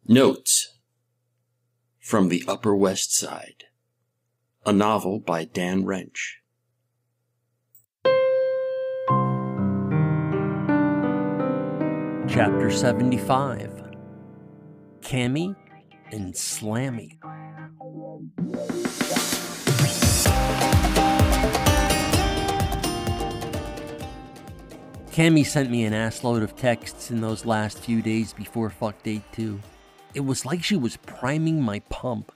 Notes from the Upper West Side, a novel by Dan Wrench. Chapter 75, Cammy and Slammy. Cammy sent me an assload of texts in those last few days before Fuck Date 2. It was like she was priming my pump.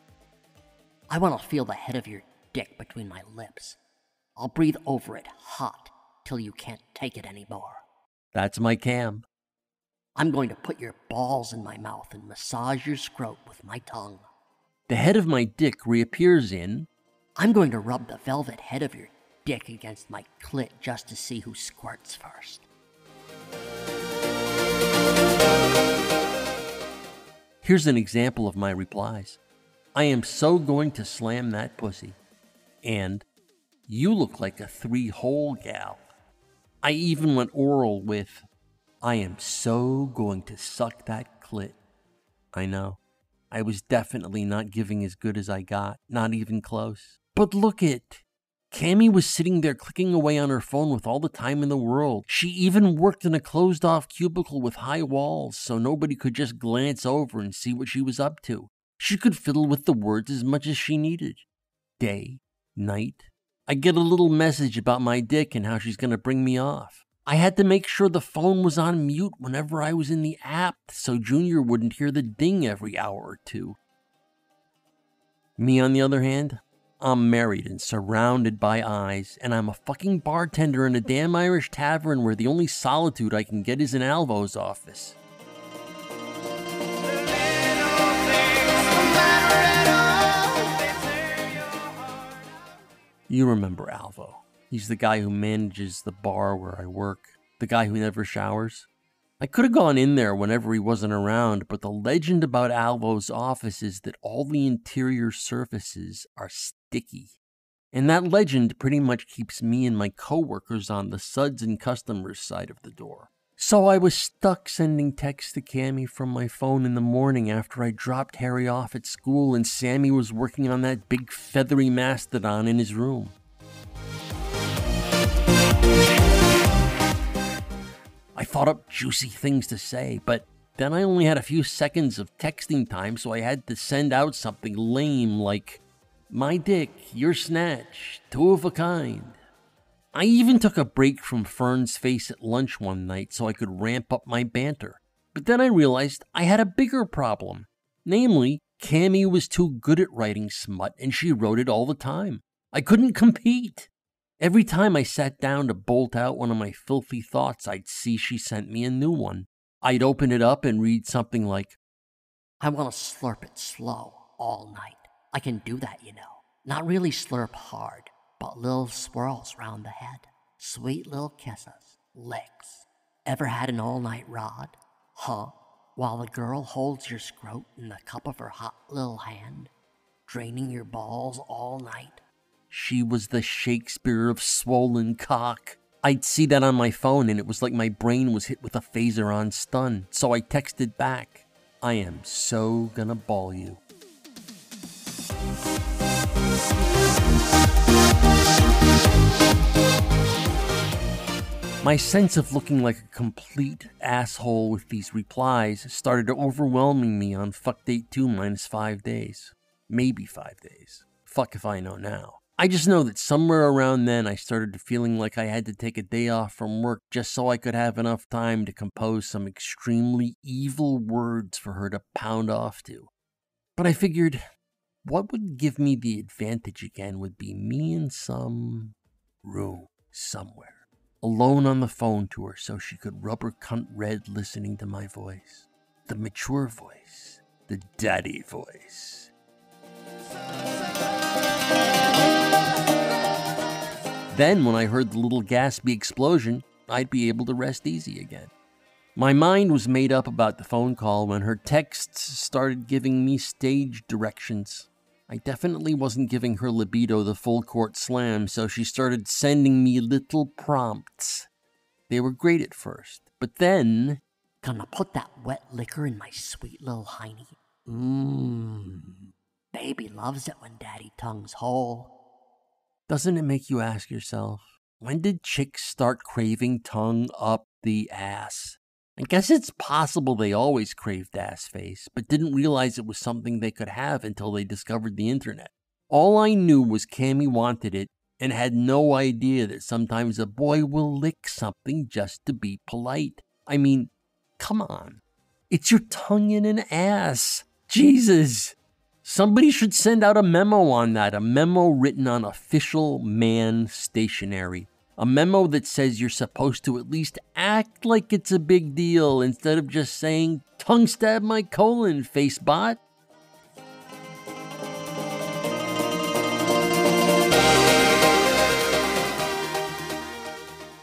I want to feel the head of your dick between my lips. I'll breathe over it hot till you can't take it anymore. That's my Cam. I'm going to put your balls in my mouth and massage your scrot with my tongue. The head of my dick reappears in... I'm going to rub the velvet head of your dick against my clit just to see who squirts first. Here's an example of my replies. I am so going to slam that pussy. And you look like a 3-hole gal. I even went oral with, I am so going to suck that clit. I know. I was definitely not giving as good as I got. Not even close. But look it. Cammy was sitting there clicking away on her phone with all the time in the world. She even worked in a closed-off cubicle with high walls so nobody could just glance over and see what she was up to. She could fiddle with the words as much as she needed. Day, night. I get a little message about my dick and how she's going to bring me off. I had to make sure the phone was on mute whenever I was in the app so Junior wouldn't hear the ding every hour or two. Me, on the other hand, I'm married and surrounded by eyes, and I'm a fucking bartender in a damn Irish tavern where the only solitude I can get is in Alvo's office. You remember Alvo. He's the guy who manages the bar where I work, the guy who never showers. I could have gone in there whenever he wasn't around, but the legend about Alvo's office is that all the interior surfaces are sticky. And that legend pretty much keeps me and my coworkers on the suds and customers side of the door. So I was stuck sending texts to Cammy from my phone in the morning after I dropped Harry off at school and Sammy was working on that big feathery mastodon in his room. I thought up juicy things to say, but then I only had a few seconds of texting time, so I had to send out something lame like, my dick, your snatch, 2 of a kind. I even took a break from Fern's face at lunch one night so I could ramp up my banter. But then I realized I had a bigger problem. Namely, Cammy was too good at writing smut and she wrote it all the time. I couldn't compete. Every time I sat down to bolt out one of my filthy thoughts, I'd see she sent me a new one. I'd open it up and read something like, I want to slurp it slow all night. I can do that, you know. Not really slurp hard, but little swirls round the head. Sweet little kisses. Licks. Ever had an all-night rod? Huh? While the girl holds your scrot in the cup of her hot little hand, draining your balls all night. She was the Shakespeare of swollen cock. I'd see that on my phone and it was like my brain was hit with a phaser on stun. So I texted back, I am so gonna ball you. My sense of looking like a complete asshole with these replies started overwhelming me on Fuck Date 2 minus 5 days. Maybe 5 days. Fuck if I know now. I just know that somewhere around then I started feeling like I had to take a day off from work just so I could have enough time to compose some extremely evil words for her to pound off to. But I figured, what would give me the advantage again would be me in some room somewhere, alone on the phone to her so she could rub her cunt red listening to my voice. The mature voice. The daddy voice. Then, when I heard the little gaspy explosion, I'd be able to rest easy again. My mind was made up about the phone call when her texts started giving me stage directions. I definitely wasn't giving her libido the full court slam, so she started sending me little prompts. They were great at first, but then Gonna put that wet liquor in my sweet little hiney. Baby loves it when daddy tongues whole. Doesn't it make you ask yourself, when did chicks start craving tongue up the ass? I guess it's possible they always craved ass face, but didn't realize it was something they could have until they discovered the internet. All I knew was Cammy wanted it and had no idea that sometimes a boy will lick something just to be polite. I mean, come on. It's your tongue in an ass. Jesus. Somebody should send out a memo on that, a memo written on official man stationery. A memo that says you're supposed to at least act like it's a big deal instead of just saying, tongue stab my colon, facebot.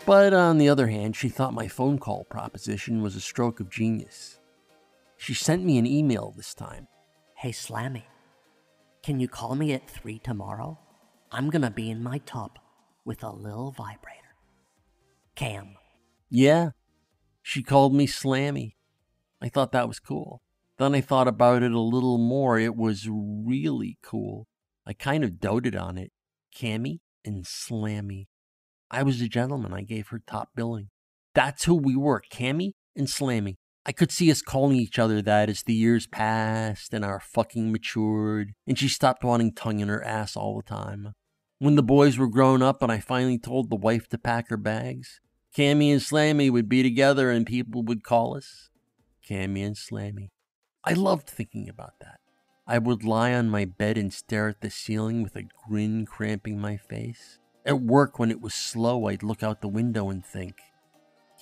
But on the other hand, she thought my phone call proposition was a stroke of genius. She sent me an email this time. Hey, Slammy, can you call me at 3 tomorrow? I'm gonna be in my tub with a little vibrator. Cam. Yeah, she called me Slammy. I thought that was cool. Then I thought about it a little more. It was really cool. I kind of doted on it. Cammy and Slammy. I was a gentleman. I gave her top billing. That's who we were, Cammy and Slammy. I could see us calling each other that as the years passed and our fucking matured, and she stopped wanting tongue in her ass all the time. When the boys were grown up and I finally told the wife to pack her bags, Cammy and Slammy would be together and people would call us Cammy and Slammy. I loved thinking about that. I would lie on my bed and stare at the ceiling with a grin cramping my face. At work, when it was slow, I'd look out the window and think,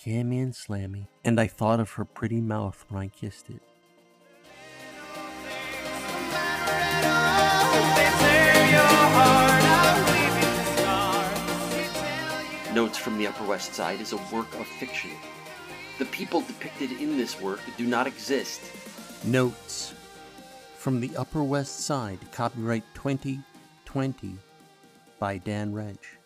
Cammy and Slammy. And I thought of her pretty mouth when I kissed it. Notes from the Upper West Side is a work of fiction. The people depicted in this work do not exist. Notes from the Upper West Side, copyright 2020 by Dan Wrench.